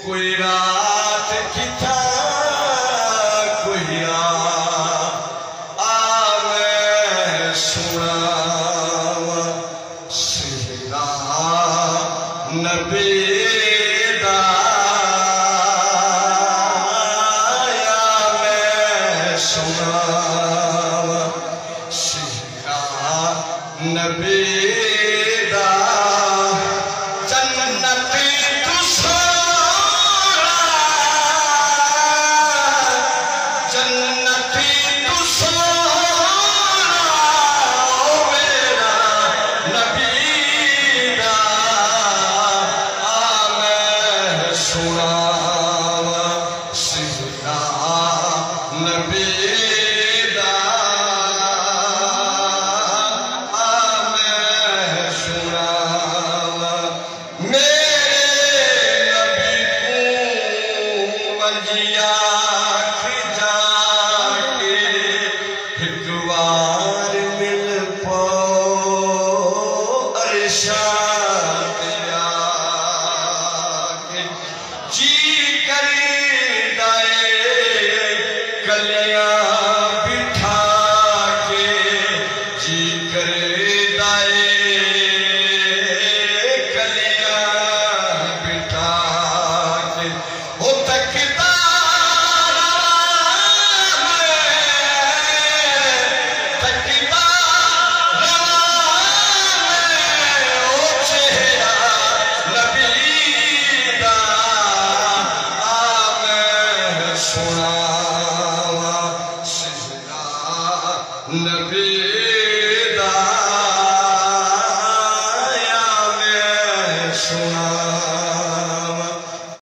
کوئی رات کی تھا کوئی میں سنا سیدھا نبی دا یا میں سنا سیدھا نبی دا جنتی تو سونا جنتی تو سونا میرا نبی دا میں سنا سیدھا نبی دا میں سنا جی کر